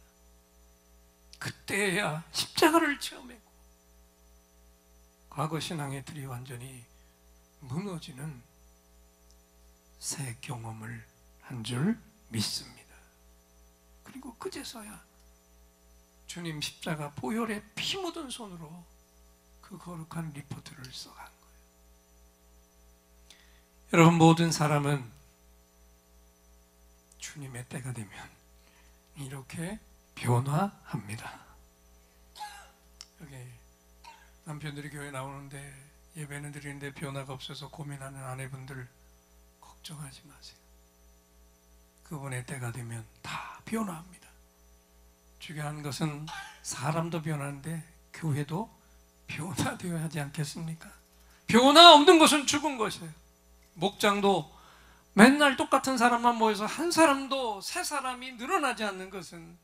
그때야 십자가를 체험했고, 과거 신앙의 틀이 완전히 무너지는 새 경험을 한 줄 믿습니다. 그리고 그제서야 주님 십자가 보혈에 피 묻은 손으로 그 거룩한 리포트를 써간 거예요. 여러분, 모든 사람은 주님의 때가 되면 이렇게 변화합니다. 여기 남편들이 교회 나오는데 예배는 드리는데 변화가 없어서 고민하는 아내분들 걱정하지 마세요. 그분의 때가 되면 다 변화합니다. 중요한 것은 사람도 변하는데 교회도 변화되어야 하지 않겠습니까? 변화 없는 것은 죽은 것이에요. 목장도 맨날 똑같은 사람만 모여서 한 사람도 새 사람이 늘어나지 않는 것은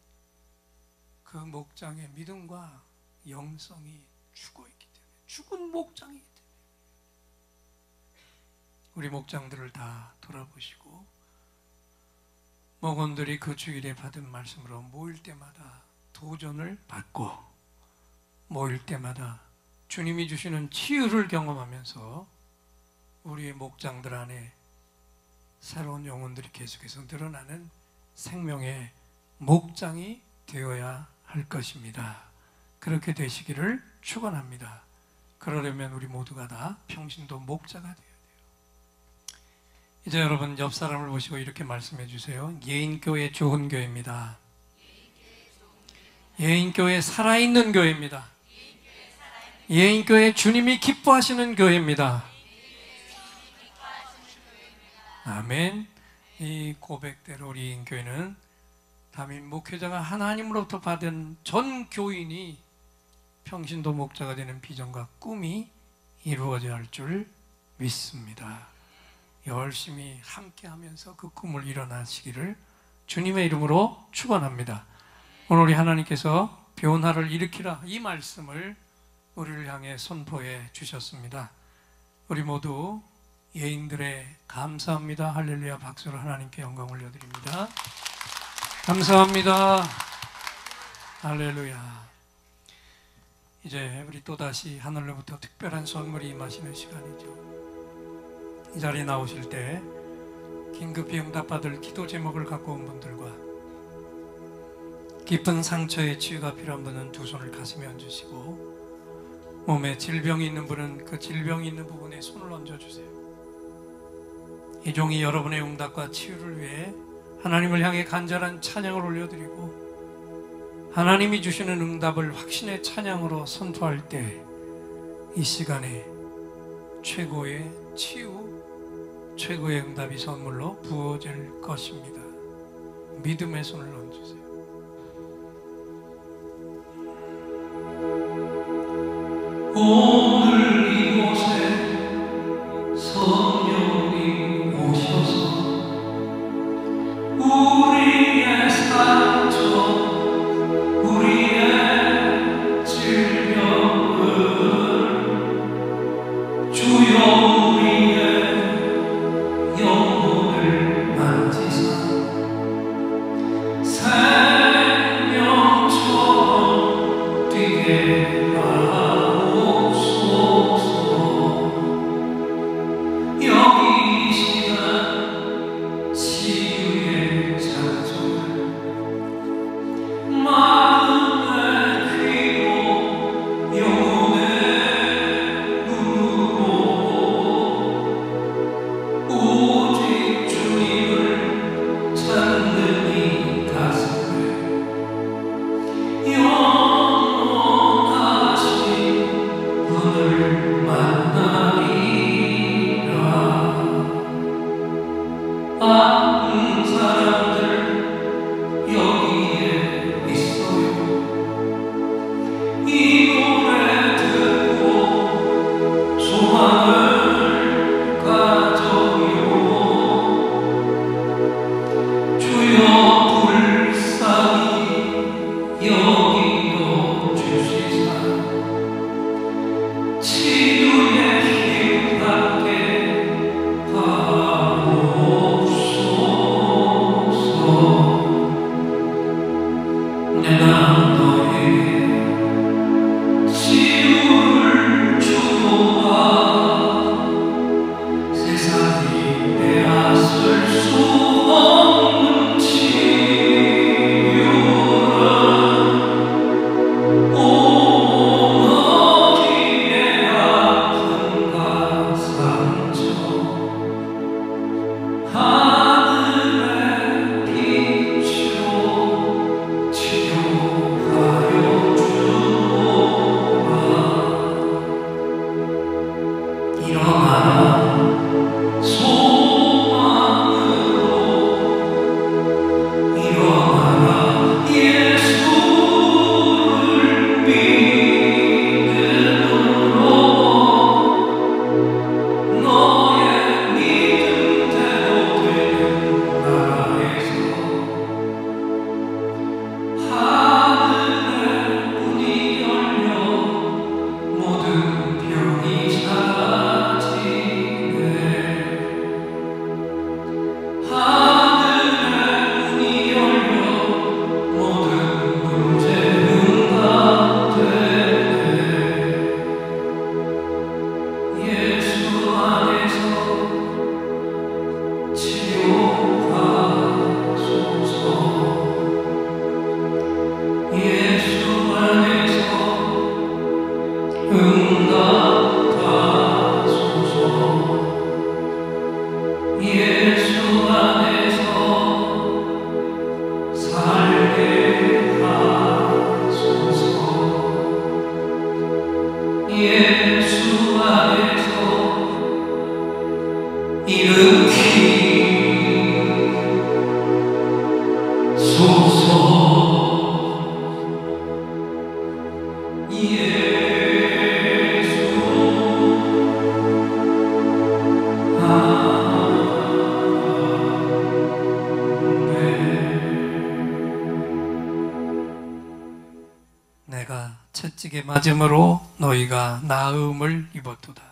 그 목장의 믿음과 영성이 죽어있기 때문에, 죽은 목장이기 때문에. 우리 목장들을 다 돌아보시고 목원들이 그 주일에 받은 말씀으로 모일 때마다 도전을 받고 모일 때마다 주님이 주시는 치유를 경험하면서 우리의 목장들 안에 새로운 영혼들이 계속해서 늘어나는 생명의 목장이 되어야 할 것입니다. 그렇게 되시기를 축원합니다. 그러려면 우리 모두가 다 평신도 목자가 되어야 돼요. 이제 여러분 옆 사람을 보시고 이렇게 말씀해 주세요. 예인교회 좋은 교회입니다. 예인교회 살아있는 교회입니다. 예인교회 주님이 기뻐하시는 교회입니다. 아멘. 이 고백대로 우리 예인교회는 담임 목회자가 하나님으로부터 받은 전 교인이 평신도 목자가 되는 비전과 꿈이 이루어져야 할 줄 믿습니다. 열심히 함께하면서 그 꿈을 이뤄나시기를 주님의 이름으로 축원합니다. 오늘 우리 하나님께서 변화를 일으키라 이 말씀을 우리를 향해 선포해 주셨습니다. 우리 모두 예인들의 감사합니다 할렐루야 박수로 하나님께 영광 올려드립니다. 감사합니다 할렐루야. 이제 우리 또다시 하늘로부터 특별한 선물이 임하시는 시간이죠. 이 자리에 나오실 때 긴급히 응답받을 기도 제목을 갖고 온 분들과 깊은 상처의 치유가 필요한 분은 두 손을 가슴에 얹으시고, 몸에 질병이 있는 분은 그 질병이 있는 부분에 손을 얹어주세요. 이 종이 여러분의 응답과 치유를 위해 하나님을 향해 간절한 찬양을 올려드리고 하나님이 주시는 응답을 확신의 찬양으로 선포할 때 이 시간에 최고의 치유, 최고의 응답이 선물로 부어질 것입니다. 믿음의 손을 얹으세요. 오늘 이곳에 성령이 오셔서 우리의 상처, 우리의 질병을 주여 우리의 영혼을 만지사 생명처럼 뛰게 하옵소서. 여기 이 시간 치유의 장소를 마음의 귀로 영혼의 눈으로 오직 주님을 찾는 이 가슴에 영원하신 분을 만나리라. 아픈 사람들 여기에 있어요. 이 노래 듣고 소망을 가져요. 주여 불쌍히 여기어 주시사 치유의 힘 받게 하옵소서. 내가 너에게 치유를 주노라. 세상이 빼앗을 수 없는 치유를 온 어디에 아픔과 상처 하늘의 빛으로 치료하여 주노라. 일어나라 소망으로 일어나라 예수를 믿음으로 너의 믿음대로 되는 나라에서 하늘의 문이 열려 모든 병이 사라지네. 하늘의 문이 열려 모든 문제 응답되네. 예수 안에서 치료하소서. 예수 안에서 응답하소서. 예수 안에서 살게 하소서. 예수 안에서 일으키소서. 예수 내가 채찍에 맞음으로 너희가 나음을 입었도다.